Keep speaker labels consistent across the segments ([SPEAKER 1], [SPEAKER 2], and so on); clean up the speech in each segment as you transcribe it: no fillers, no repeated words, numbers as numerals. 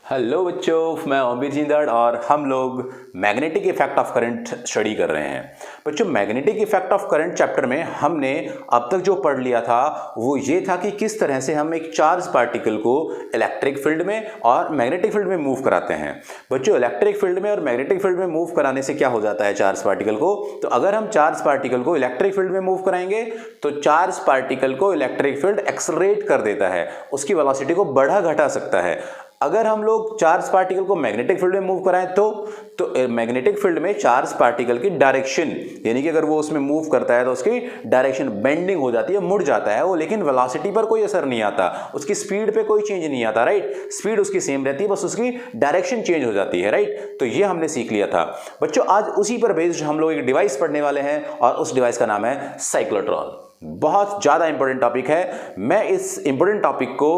[SPEAKER 1] Hello बच्चों, मैं ओमवीर जिंदाड़ और हम लोग magnetic effect of current study कर रहे हैं। बच्चों, magnetic effect of current chapter में हमने अब तक जो पढ़ लिया था वो ये था कि किस तरह से हम एक चार्ज पार्टिकल को इलेक्ट्रिक फील्ड में और मैग्नेटिक फील्ड में मूव कराते हैं। बच्चों, इलेक्ट्रिक फील्ड में और मैग्नेटिक फील्ड में मूव कराने से क्या हो जाता है चार्ज पार्टिकल को, तो अगर हम चार्ज पार्टिकल को इलेक्ट्रिक फील्ड में मूव कराएंगे तो चार्ज पार्टिकल को इलेक्ट्रिक फील्ड एक्सेलरेट कर देता है, उसकी वेलोसिटी को बढ़ा घटा सकता है। अगर हम लोग चार्ज पार्टिकल को मैग्नेटिक फील्ड में मूव कराएं तो मैग्नेटिक फील्ड में चार्ज पार्टिकल की डायरेक्शन, यानी कि अगर वो उसमें मूव करता है तो उसकी डायरेक्शन बेंडिंग हो जाती है, मुड़ जाता है वो, लेकिन वेलोसिटी पर कोई असर नहीं आता, उसकी स्पीड पे कोई चेंज नहीं आता। राइट, स्पीड उसकी सेम रहती है, बस उसकी डायरेक्शन चेंज हो जाती है। राइट, तो ये हमने सीख लिया था। बच्चों, आज उसी पर बेस्ड हम लोग एक डिवाइस पढ़ने वाले हैं और उस डिवाइस का नाम है साइक्लोट्रॉन। बहुत ज़्यादा इंपॉर्टेंट टॉपिक है। मैं इस इंपॉर्टेंट टॉपिक को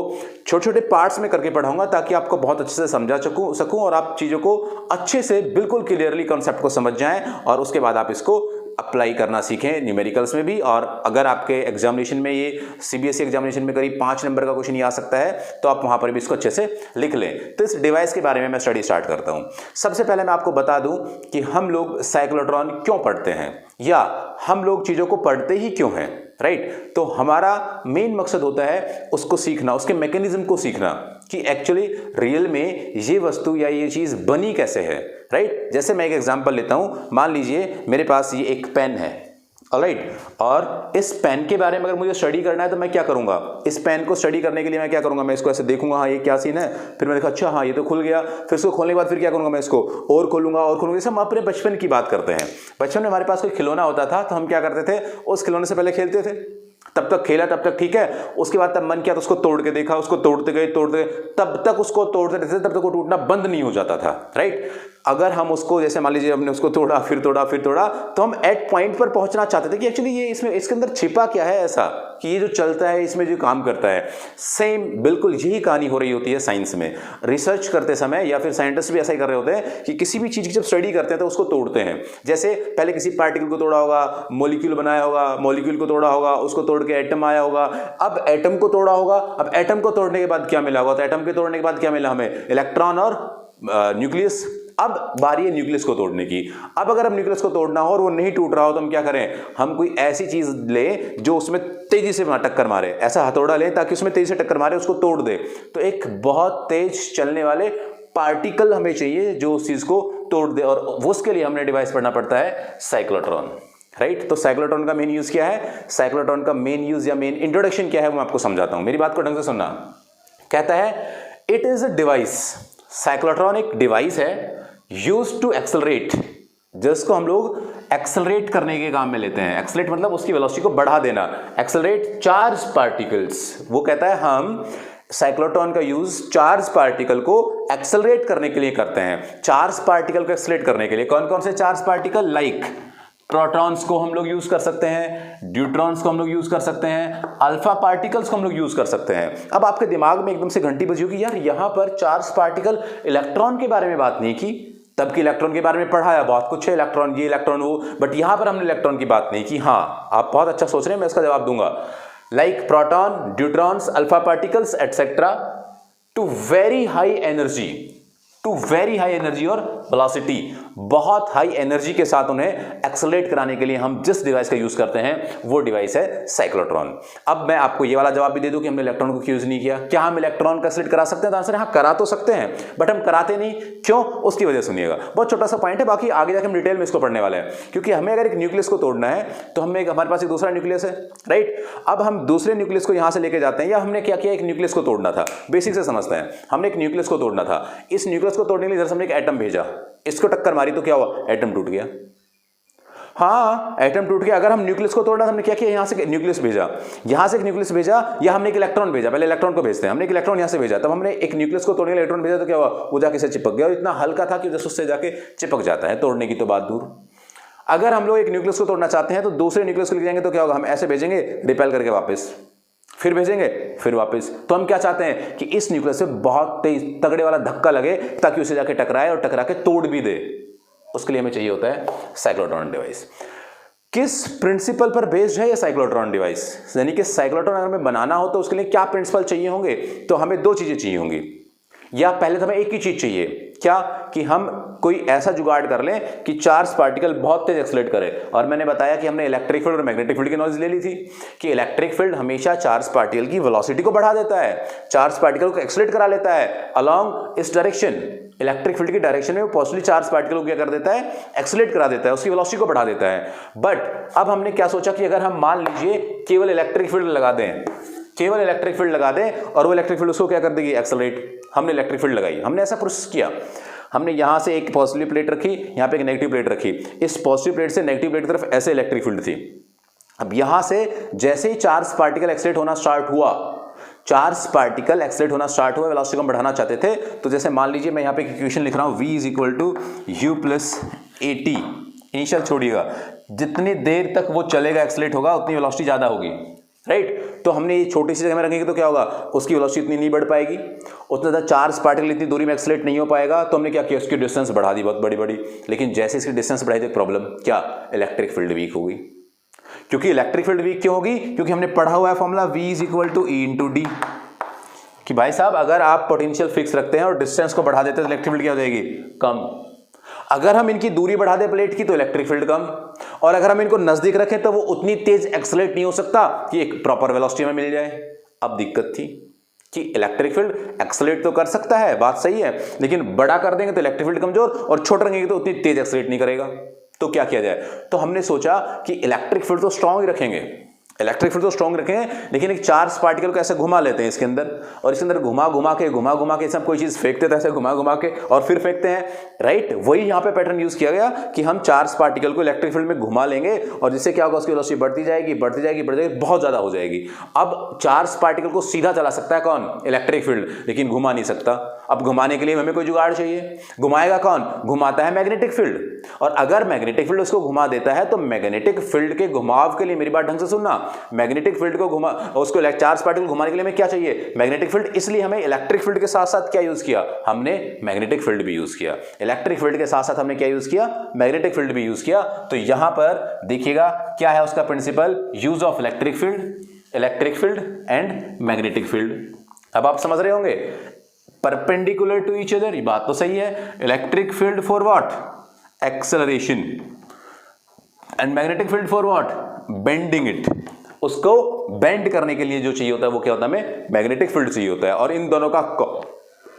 [SPEAKER 1] छोटे छोटे पार्ट्स में करके पढ़ाऊंगा ताकि आपको बहुत अच्छे से समझा सकूं और आप चीज़ों को अच्छे से बिल्कुल क्लियरली कॉन्सेप्ट को समझ जाएं और उसके बाद आप इसको अप्लाई करना सीखें न्यूमेरिकल्स में भी। और अगर आपके एग्जामिनेशन में ये सीबीएसई एग्जामिनेशन में करीब 5 नंबर का क्वेश्चन आ सकता है तो आप वहां पर भी इसको अच्छे से लिख लें। तो इस डिवाइस के बारे में मैं स्टडी स्टार्ट करता हूं। सबसे पहले मैं आपको बता दूं कि हम लोग साइक्लोट्रॉन क्यों पढ़ते हैं या हम लोग चीज़ों को पढ़ते ही क्यों हैं। राइट, तो हमारा मेन मकसद होता है उसको सीखना, उसके मैकेनिज्म को सीखना कि एक्चुअली रियल में ये वस्तु या ये चीज़ बनी कैसे है। राइट, जैसे मैं एक एग्जांपल लेता हूँ। मान लीजिए मेरे पास ये एक पेन है, ऑलराइट, और इस पेन के बारे में अगर मुझे स्टडी करना है तो मैं क्या करूंगा, इस पेन को स्टडी करने के लिए मैं क्या करूंगा, मैं इसको ऐसे देखूंगा, हाँ ये क्या सीन है, फिर मैं देखा अच्छा हाँ ये तो खुल गया, फिर इसको खोलने के बाद फिर क्या करूंगा, मैं इसको और खोलूंगा। जैसे हम अपने बचपन की बात करते हैं, बचपन में हमारे पास कोई खिलौना होता था तो हम क्या करते थे, उस खिलौने से पहले खेलते थे, तब तक खेला तब तक ठीक है, उसके बाद तब मन किया तो उसको तोड़ के देखा, उसको तोड़ते गए तब तक उसको तोड़ते रहते तब तक वो टूटना बंद नहीं हो जाता था। राइट, अगर हम उसको जैसे मान लीजिए हमने उसको तोड़ा तो हम एट पॉइंट पर पहुंचना चाहते थे कि एक्चुअली ये इसके अंदर छिपा क्या है ऐसा कि ये जो चलता है इसमें जो काम करता है। सेम बिल्कुल यही कहानी हो रही होती है साइंस में। रिसर्च करते समय या फिर साइंटिस्ट भी ऐसा ही कर रहे होते हैं कि किसी भी चीज़ की जब स्टडी करते हैं तो उसको तोड़ते हैं। जैसे पहले किसी पार्टिकल को तोड़ा होगा, मॉलिक्यूल बनाया होगा, मॉलिक्यूल को तोड़ा होगा, उसको तोड़ के एटम आया होगा, अब एटम को तोड़ा होगा, अब एटम को तोड़ने के बाद क्या मिला होगा, तो एटम के तोड़ने के बाद क्या मिला हमें, इलेक्ट्रॉन और न्यूक्लियस। अब बारी है न्यूक्लियस को तोड़ने की। अब अगर हम न्यूक्लियस को तोड़ना हो और वो नहीं टूट रहा हो तो हम क्या करें, हम कोई ऐसी चीज ले जो उसमें तेजी से टक्कर मारे, ऐसा हथौड़ा ले ताकि उसमें तेजी से टक्कर मारे, उसको तोड़ दे। तो एक बहुत तेज चलने वाले पार्टिकल हमें चाहिए जो उस चीज को तोड़ दे, और उसके लिए हमने डिवाइस पढ़ना पड़ता है साइक्लोट्रॉन। राइट, तो साइक्लोट्रॉन का मेन यूज क्या है, साइक्लोट्रॉन का मेन यूज या मेन इंट्रोडक्शन क्या है वो मैं आपको समझाता हूं। मेरी बात को ढंग से सुनना। कहता है it is a device, cyclotron एक डिवाइस है यूज्ड टू एक्सेलरेट, जिसको हम लोग एक्सेलरेट करने के काम में लेते हैं। एक्सेलरेट मतलब उसकी वेलोसिटी को बढ़ा देना, एक्सेलरेट चार्ज पार्टिकल्स। वो कहता है हम साइक्लोट्रॉन का यूज चार्ज पार्टिकल को एक्सेलरेट करने के लिए करते हैं। चार्ज पार्टिकल को एक्सेलरेट करने के लिए कौन कौन से चार्ज पार्टिकल, लाइक प्रोटॉन्स को हम लोग यूज कर सकते हैं, न्यूट्रॉन्स को हम लोग यूज कर सकते हैं, अल्फा पार्टिकल्स को हम लोग यूज कर सकते हैं। अब आपके दिमाग में एकदम से घंटी बजी होगी, यार यहां पर चार्ज पार्टिकल, इलेक्ट्रॉन के बारे में बात नहीं की, तब की इलेक्ट्रॉन के बारे में पढ़ाया, बहुत कुछ है, इलेक्ट्रॉन ये इलेक्ट्रॉन वो, बट यहां पर हमने इलेक्ट्रॉन की बात नहीं की। हाँ, आप बहुत अच्छा सोच रहे हैं, मैं इसका जवाब दूंगा। Like proton, neutrons, alpha particles etcetera to very high energy, और वेलोसिटी, बहुत हाई एनर्जी के साथ उन्हें एक्सेलरेट कराने के लिए हम जिस डिवाइस का यूज करते हैं वो डिवाइस है साइक्लोट्रॉन। अब मैं आपको ये वाला जवाब भी दे दूं कि हमने इलेक्ट्रॉन को क्यों यूज नहीं किया। क्या हम इलेक्ट्रॉन का एक्सेलरेट करा सकते हैं, तो आंसर हाँ, करा तो सकते हैं, बट हम कराते नहीं। क्यों, उसकी वजह सुनिएगा। बहुत छोटा सा पॉइंट है, बाकी आगे जाकर हम डिटेल में इसको पढ़ने वाले हैं। क्योंकि हमें अगर एक न्यूक्लियस को तोड़ना है तो हमारे पास एक दूसरा न्यूक्लियस है। राइट, अब हम दूसरे न्यूक्लियस को यहां से लेके जाते हैं, या हमने क्या किया, एक न्यूक्लियस को तोड़ना था, बेसिक से समझते हैं। हमने एक न्यूक्लियस को तोड़ना था, इस न्यूक्लियस को तोड़ने के लिए हमने एक एटम भेजा, इसको टक्कर मारी तो क्या हुआ, एटम टूट गया। हाँ, एटम टूट गया। अगर हम न्यूक्लियस को तोड़ा, हमने क्या किया, यहां से न्यूक्लियस भेजा, यहां से एक न्यूक्लियस भेजा, या हमने एक इलेक्ट्रॉन भेजा, पहले इलेक्ट्रॉन को भेजते हैं, हमने एक इलेक्ट्रॉन यहां से भेजा, तब हमने एक न्यूक्लियस को तोड़ने के लिए इलेक्ट्रॉन भेजा, तो क्या हुआ, वो जाके से चिपक गया, और इतना हल्का था कि जैसे उससे जाके चिपक जाता है, तोड़ने की तो बात दूर। अगर हम लोग एक न्यूक्लियस को तोड़ना चाहते हैं तो दूसरे न्यूक्लियस को ले जाएंगे तो क्या होगा, हम ऐसे भेजेंगे, रिपेल करके वापस, फिर भेजेंगे, फिर वापस। तो हम क्या चाहते हैं कि इस न्यूक्लियस से बहुत तेज तगड़े वाला धक्का लगे ताकि उसे जाके टकराए और टकरा के तोड़ भी दे। उसके लिए हमें चाहिए होता है साइक्लोट्रॉन डिवाइस। किस प्रिंसिपल पर बेस्ड है ये साइक्लोट्रॉन डिवाइस, यानी कि साइक्लोट्रॉन अगर हमें बनाना हो तो उसके लिए क्या प्रिंसिपल चाहिए होंगे, तो हमें दो चीजें चाहिए होंगी। या पहले तो हमें एक ही चीज चाहिए, क्या कि हम कोई ऐसा जुगाड़ कर लें कि चार्ज पार्टिकल बहुत तेज एक्सलेट करे। और मैंने बताया कि हमने इलेक्ट्रिक फील्ड और मैग्नेटिक फील्ड की नॉलेज ले ली थी कि इलेक्ट्रिक फील्ड हमेशा चार्ज पार्टिकल की वेलोसिटी को बढ़ा देता है, चार्ज पार्टिकल को एक्सलेट करा लेता है अलोंग इस डायरेक्शन। इलेक्ट्रिक फील्ड की डायरेक्शन में वो पॉजिटिवली चार्ज पार्टिकल को क्या कर देता है, एक्सलेट करा देता है, उसकी वेलोसिटी को बढ़ा देता है। बट अब हमने क्या सोचा कि अगर हम मान लीजिए केवल इलेक्ट्रिक फील्ड लगा दें, केवल इलेक्ट्रिक फील्ड लगा दें और वो इलेक्ट्रिक फील्ड उसको क्या कर देगी, एक्सेलरेट। हमने इलेक्ट्रिक फील्ड लगाई, हमने ऐसा प्रोसेस किया, हमने यहां से एक पॉजिटिव प्लेट रखी, यहां पे एक नेगेटिव प्लेट रखी, इस पॉजिटिव प्लेट से नेगेटिव प्लेट की तरफ ऐसे इलेक्ट्रिक फील्ड थी। अब यहां से जैसे ही चार्ज पार्टिकल एक्सेलरेट होना स्टार्ट हुआ, चार्ज पार्टिकल एक्सेलरेट होना स्टार्ट हुआ, वेलोसिटी को बढ़ाना चाहते थे, तो जैसे मान लीजिए मैं यहां पे इक्वेशन लिख रहा हूं, v is equal to u plus a t. Initial छोड़िएगा, जितनी देर तक वो चलेगा एक्सेलरेट होगा उतनी वेलोसिटी ज्यादा होगी, राइट। तो हमने ये छोटी सी जगह में रखेंगे तो क्या होगा, उसकी वेलोसिटी इतनी नहीं बढ़ पाएगी, उतना ज़्यादा चार्ज पार्टिकल इतनी दूरी में एक्सेलरेट नहीं हो पाएगा। तो हमने क्या किया, उसकी डिस्टेंस बढ़ा दी बहुत बड़ी बड़ी। लेकिन जैसे इसकी डिस्टेंस बढ़ाई तो प्रॉब्लम क्या, इलेक्ट्रिक फील्ड वीक होगी। क्योंकि इलेक्ट्रिक फील्ड वीक क्यों होगी, क्योंकि हमने पढ़ा हुआ है formula v is equal to E into D, कि भाई साहब अगर आप पोटेंशियल फिक्स रखते हैं और डिस्टेंस को बढ़ा देते हैं तो इलेक्ट्रिक फील्ड क्या हो जाएगी, कम। अगर हम इनकी दूरी बढ़ा दें प्लेट की तो इलेक्ट्रिक फील्ड कम, और अगर हम इनको नजदीक रखें तो वो उतनी तेज एक्सेलरेट नहीं हो सकता कि एक प्रॉपर वेलोसिटी में मिल जाए। अब दिक्कत थी कि इलेक्ट्रिक फील्ड एक्सेलरेट तो कर सकता है, बात सही है, लेकिन बड़ा कर देंगे तो इलेक्ट्रिक फील्ड कमजोर, और छोटा रखेंगे तो उतनी तेज एक्सेलरेट नहीं करेगा। तो क्या किया जाए, तो हमने सोचा कि इलेक्ट्रिक फील्ड तो स्ट्रांग ही रखेंगे, इलेक्ट्रिक फील्ड तो स्ट्रांग रखेंगे, लेकिन एक चार्ज पार्टिकल को ऐसे घुमा लेते हैं इसके अंदर, और इसके अंदर घुमा घुमा के सब कोई चीज फेंकते थे ऐसे घुमा घुमा के और फिर फेंकते हैं, राइट। वही यहाँ पे पैटर्न यूज किया गया कि हम चार्ज पार्टिकल को इलेक्ट्रिक फील्ड में घुमा लेंगे और जिससे क्या होगा, उसकी वेलोसिटी बढ़ती जाएगी बढ़ती जाएगी बढ़ती जाएगी, बहुत ज्यादा हो जाएगी। अब चार्ज पार्टिकल को सीधा चला सकता है कौन, इलेक्ट्रिक फील्ड, लेकिन घुमा नहीं सकता। अब घुमाने के लिए हमें कोई जुगाड़ चाहिए, घुमाएगा कौन, घुमाता है मैग्नेटिक फील्ड। और अगर मैग्नेटिक फील्ड उसको घुमा देता है तो मैग्नेटिक फील्ड के घुमाव के लिए, मेरी बात ढंग से सुनना, मैग्नेटिक फील्ड को घुमा, उसको चार्ज पार्टिकल को घुमाने के लिए हमें क्या चाहिए, मैग्नेटिक फील्ड। इसलिए हमें इलेक्ट्रिक फील्ड के साथ साथ क्या यूज किया, हमने मैग्नेटिक फील्ड भी यूज किया। इलेक्ट्रिक फील्ड के साथ साथ हमने क्या यूज किया, मैग्नेटिक फील्ड भी यूज किया। तो यहां पर देखिएगा क्या है उसका principle, use of electric field and magnetic field. अब आप समझ रहे होंगे, परपेंडिकुलर टू ईच अदर, ये बात तो सही है। Electric field for what, acceleration, and magnetic field for what, bending it. उसको बेंड करने के लिए जो चाहिए होता है वो क्या होता है, हमें मैग्नेटिक फील्ड चाहिए होता है। और इन दोनों का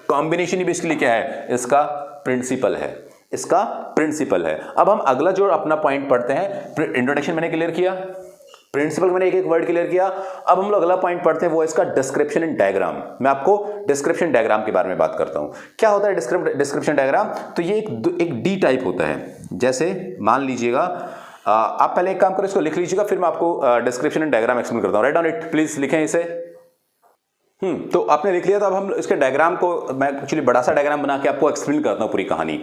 [SPEAKER 1] कॉम्बिनेशन ही बेसिकली क्या है, इसका प्रिंसिपल है, इसका प्रिंसिपल है। अब हम अगला जो अपना पॉइंट पढ़ते हैं, इंट्रोडक्शन मैंने क्लियर किया, प्रिंसिपल मैंने एक एक वर्ड क्लियर किया। अब हम लोग अगला पॉइंट पढ़ते हैं, वो इसका डिस्क्रिप्शन एंड डायग्राम। मैं आपको डिस्क्रिप्शन डायग्राम के बारे में बात करता हूं। क्या होता है डिस्क्रिप्शन डायग्राम, तो ये एक डी टाइप होता है। जैसे मान लीजिएगा, आप पहले एक काम करो, इसको लिख लीजिएगा, फिर मैं आपको डिस्क्रिप्शन एंड डायग्राम एक्सप्लेन करता हूं। राइट ऑन इट, प्लीज लिखें इसे। तो आपने लिख लिया, तो अब हम इसके डायग्राम को, मैं एक्चुअली बड़ा सा डायग्राम बना के आपको एक्सप्लेन करता हूँ पूरी कहानी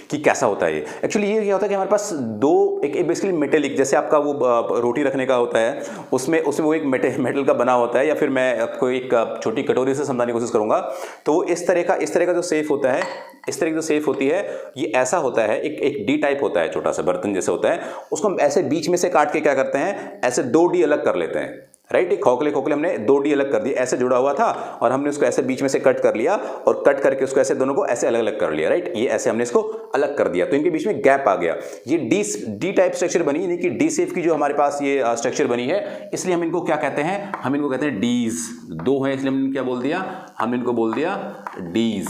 [SPEAKER 1] कि कैसा होता है ये। एक्चुअली ये क्या होता है कि हमारे पास दो, एक बेसिकली मेटेलिक, जैसे आपका वो रोटी रखने का होता है, उसमें वो एक मेटल का बना होता है, या फिर मैं आपको एक छोटी कटोरी से समझाने की कोशिश करूंगा। तो इस तरह का जो सेफ होता है, इस तरह की जो सेफ होती है, ये ऐसा होता है, एक डी टाइप होता है, छोटा सा बर्तन जैसे होता है। उसको हम ऐसे बीच में से काट के क्या करते हैं, ऐसे 2 डी अलग कर लेते हैं, राइट। एक खोखले हमने 2 डी अलग कर दिए, ऐसे जुड़ा हुआ था और हमने उसको ऐसे बीच में से कट कर लिया, और कट करके उसको ऐसे दोनों को ऐसे अलग अलग कर लिया, राइट। ये ऐसे हमने इसको अलग कर दिया, तो इनके बीच में गैप आ गया। ये डी टाइप स्ट्रक्चर बनी, यानी कि डी शेप की जो हमारे पास ये स्ट्रक्चर बनी है, इसलिए हम इनको क्या कहते हैं, हम इनको कहते हैं डीज। 2 है इसलिए हमने क्या बोल दिया, हम इनको बोल दिया डीज,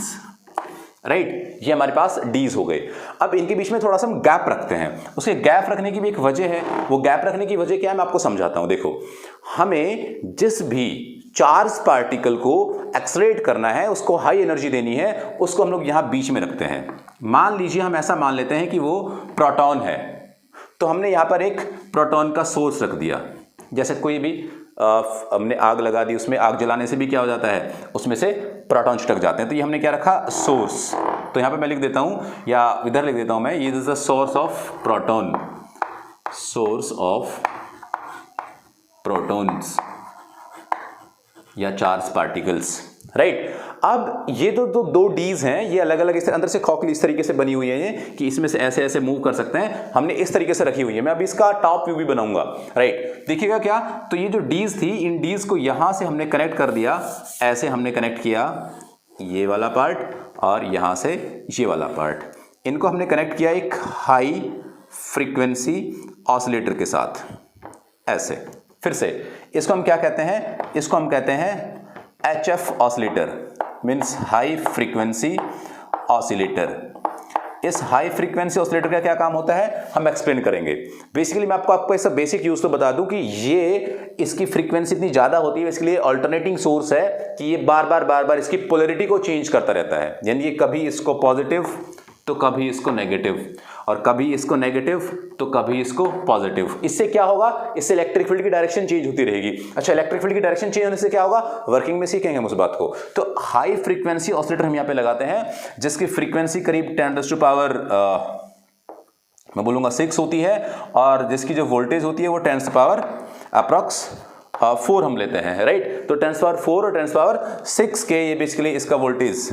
[SPEAKER 1] राइट। ये हमारे पास डीज हो गए। अब इनके बीच में थोड़ा सा हम गैप रखते हैं। उसके गैप रखने की भी एक वजह है, वो गैप रखने की वजह क्या है मैं आपको समझाता हूं। देखो, हमें जिस भी चार्ज पार्टिकल को एक्सलेरेट करना है, उसको हाई एनर्जी देनी है, उसको हम लोग यहां बीच में रखते हैं। मान लीजिए हम ऐसा मान लेते हैं कि वो प्रोटॉन है, तो हमने यहां पर एक प्रोटॉन का सोर्स रख दिया। जैसे कोई भी हमने आग लगा दी, उसमें आग जलाने से भी क्या हो जाता है, उसमें से प्रोटॉन छिटक जाते हैं। तो ये हमने क्या रखा, सोर्स। तो यहां पे मैं लिख देता हूं, या इधर लिख देता हूं मैं, ये is the source of proton, source of protons या चार्ज पार्टिकल्स, राइट। अब ये दो डीज हैं, ये अलग अलग अंदर से खोखली इस तरीके से बनी हुई है ये, कि इसमें से ऐसे ऐसे मूव कर सकते हैं। हमने इस तरीके से रखी हुई है। मैं अभी इसका टॉप व्यू भी बनाऊंगा, राइट। देखिएगा क्या, तो ये जो डीज थी, इन डीज को यहां से हमने कनेक्ट कर दिया, ऐसे हमने कनेक्ट किया, ये वाला पार्ट और यहाँ से ये वाला पार्ट, इनको हमने कनेक्ट किया एक हाई फ्रीक्वेंसी ऑसिलेटर के साथ, ऐसे। फिर से इसको हम क्या कहते हैं, इसको हम कहते हैं HF oscillator, means high frequency oscillator. इस हाई फ्रीक्वेंसी ऑसिलेटर का क्या काम होता है हम एक्सप्लेन करेंगे। बेसिकली मैं आपको ऐसा बेसिक यूज तो बता दूं कि ये इसकी फ्रीक्वेंसी इतनी ज़्यादा होती है, इसके लिए अल्टरनेटिंग सोर्स है कि ये बार बार इसकी पोलैरिटी को चेंज करता रहता है, यानी ये कभी इसको पॉजिटिव तो कभी इसको नेगेटिव, और कभी इसको नेगेटिव तो कभी इसको पॉजिटिव। इससे क्या होगा, इससे इलेक्ट्रिक फील्ड की डायरेक्शन चेंज होती रहेगी। अच्छा, इलेक्ट्रिक फील्ड की डायरेक्शन चेंज होने से क्या होगा, वर्किंग में सीखेंगे हम उस बात को। तो हाई फ्रीक्वेंसी ऑसिलेटर हम यहाँ पे लगाते हैं जिसकी फ्रीक्वेंसी करीब 10⁻⁴ मैं बोलूँगा 6 होती है, और जिसकी जो वोल्टेज होती है वो 10⁻⁴ अप्रॉक्स 4 हम लेते हैं, राइट। तो 10⁻⁴ और 10⁻⁶ के ये बेसिकली इसका वोल्टेज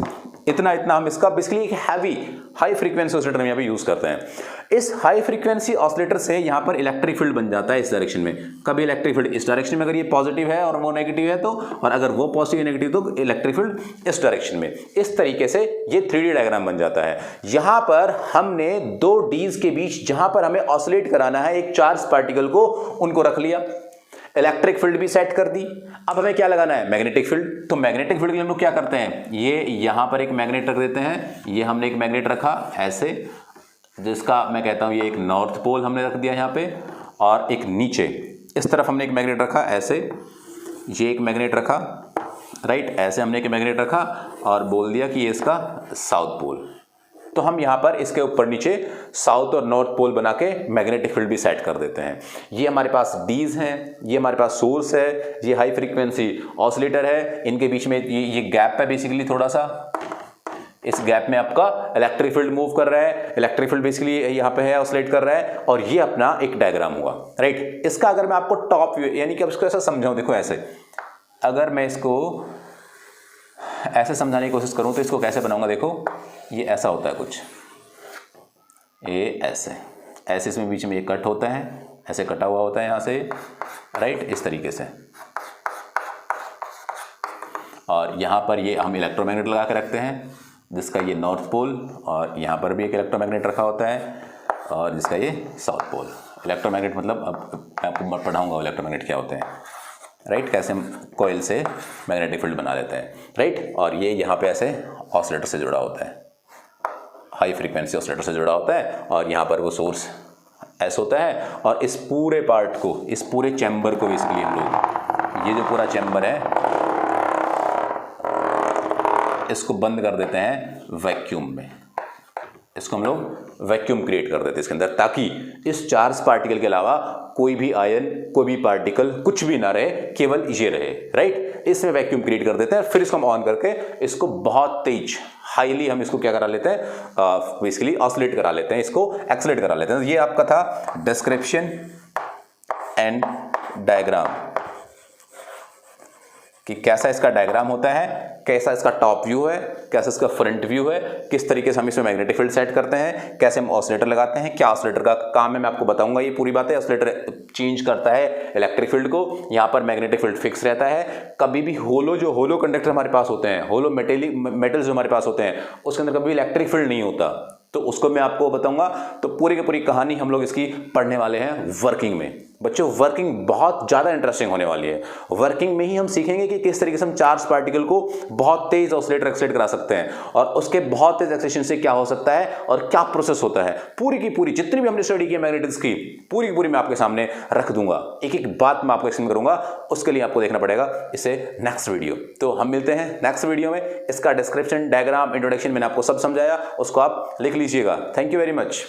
[SPEAKER 1] इतना हम इसका बेसिकली एक हैवी हाई फ्रीक्वेंसी ऑसिलेटर हम यहाँ पे यूज करते हैं। इस हाई फ्रीक्वेंसी ऑसिलेटर से यहाँ पर इलेक्ट्रिक फील्ड बन जाता है इस डायरेक्शन में। कभी इलेक्ट्रिक फील्ड इस डायरेक्शन में अगर ये पॉजिटिव है और वो नेगेटिव है तो, और अगर वो पॉजिटिव नेगेटिव तो इलेक्ट्रिक फील्ड इस डायरेक्शन में। इस तरीके से ये 3D डायग्राम बन जाता है। यहाँ पर हमने 2 डीज के बीच जहां पर हमें ऑसिलेट कराना है एक चार्ज पार्टिकल को, उनको रख लिया, इलेक्ट्रिक फील्ड भी सेट कर दी। अब हमें क्या लगाना है, मैग्नेटिक फील्ड। तो मैग्नेटिक फील्ड के लिए हम लोग क्या करते हैं, ये यहां पर एक मैग्नेट रख देते हैं। ये हमने एक मैग्नेट रखा ऐसे, जिसका मैं कहता हूं ये एक नॉर्थ पोल हमने रख दिया यहाँ पे, और एक नीचे इस तरफ हमने एक मैग्नेट रखा ऐसे, ये एक मैग्नेट रखा, राइट, ऐसे हमने एक मैग्नेट रखा और बोल दिया कि ये इसका साउथ पोल। तो हम यहाँ पर इसके ऊपर नीचे साउथ और नॉर्थ पोल बना के मैग्नेटिक फील्ड भी सेट कर देते हैं। ये हमारे पास डीज हैं, ये हमारे पास सोर्स है, ये हाई फ्रीक्वेंसी ऑसिलेटर है, इनके बीच में ये गैप है बेसिकली थोड़ा सा। इस गैप में आपका इलेक्ट्रिक फील्ड मूव कर रहा है, इलेक्ट्रिक फील्ड बेसिकली यहाँ पे है, ऑसिलेट कर रहा है, और ये अपना एक डायग्राम हुआ, राइट। इसका अगर मैं आपको टॉप व्यू, यानी कि अब इसको ऐसा समझाऊं, देखो ऐसे, अगर मैं इसको ऐसे समझाने की कोशिश करूं तो इसको कैसे बनाऊंगा, देखो ये ऐसा होता है कुछ, ये ऐसे इसमें बीच में ये कट होता है, ऐसे कटा हुआ होता है यहाँ से, राइट, इस तरीके से। और यहाँ पर ये हम इलेक्ट्रोमैग्नेट लगा के रखते हैं, जिसका ये नॉर्थ पोल, और यहाँ पर भी एक इलेक्ट्रोमैग्नेट रखा होता है, और जिसका ये साउथ पोल। इलेक्ट्रोमैग्नेट मतलब अब मैं आपको पढ़ाऊँगा इलेक्ट्रोमैग्नेट क्या होते हैं, राइट, कैसे हम कोयल से मैग्नेटिक फील्ड बना लेते हैं, राइट। और ये यहाँ पे ऐसे ऑसिलेटर से जुड़ा होता है, हाई फ्रीक्वेंसी ऑसिलेटर से जुड़ा होता है, और यहाँ पर वो सोर्स ऐसा होता है। और इस पूरे पार्ट को, इस पूरे चैम्बर को बेसिकली हम लोग, ये जो पूरा चैम्बर है इसको बंद कर देते हैं वैक्यूम में। इसको हम लोग वैक्यूम क्रिएट कर देते हैं इसके अंदर, ताकि इस चार्ज पार्टिकल के अलावा कोई भी आयन, कोई भी पार्टिकल, कुछ भी ना रहे, केवल ये रहे, राइट। इसमें वैक्यूम क्रिएट कर देते हैं, फिर इसको हम ऑन करके इसको बहुत तेज हाईली हम इसको क्या करा लेते हैं, बेसिकली ऑसिलेट करा लेते हैं, इसको एक्सेलेरेट करा लेते हैं। ये आपका था डिस्क्रिप्शन एंड डायग्राम, कि कैसा इसका डायग्राम होता है, कैसा इसका टॉप व्यू है, कैसा इसका फ्रंट व्यू है, किस तरीके से हम इसमें मैग्नेटिक फील्ड सेट करते हैं, कैसे हम ऑसिलेटर लगाते हैं, क्या ऑसिलेटर का काम है मैं आपको बताऊंगा। ये पूरी बातें, ऑसिलेटर चेंज करता है इलेक्ट्रिक फील्ड को, यहाँ पर मैग्नेटिक फील्ड फिक्स रहता है। कभी भी होलो कंडक्टर हमारे पास होते हैं, होलो मेटल्स जो हमारे पास होते हैं, उसके अंदर कभी इलेक्ट्रिक फील्ड नहीं होता, तो उसको मैं आपको बताऊंगा। तो पूरी की पूरी कहानी हम लोग इसकी पढ़ने वाले हैं वर्किंग में। बच्चों, वर्किंग बहुत ज़्यादा इंटरेस्टिंग होने वाली है। वर्किंग में ही हम सीखेंगे कि किस तरीके से हम चार्ज पार्टिकल को बहुत तेज ऑसिलेट एक्सेलेरेट करा सकते हैं, और उसके बहुत तेज एक्सेलेरेशन से क्या हो सकता है और क्या प्रोसेस होता है। पूरी की पूरी जितनी भी हमने स्टडी की है मैग्नेटिक्स की, पूरी की पूरी मैं आपके सामने रख दूंगा, एक एक बात मैं आपको एक्सप्लेन करूंगा। उसके लिए आपको देखना पड़ेगा इसे नेक्स्ट वीडियो। तो हम मिलते हैं नेक्स्ट वीडियो में। इसका डिस्क्रिप्शन, डायग्राम, इंट्रोडक्शन मैंने आपको सब समझाया, उसको आप लिख लीजिएगा। Thank you very much.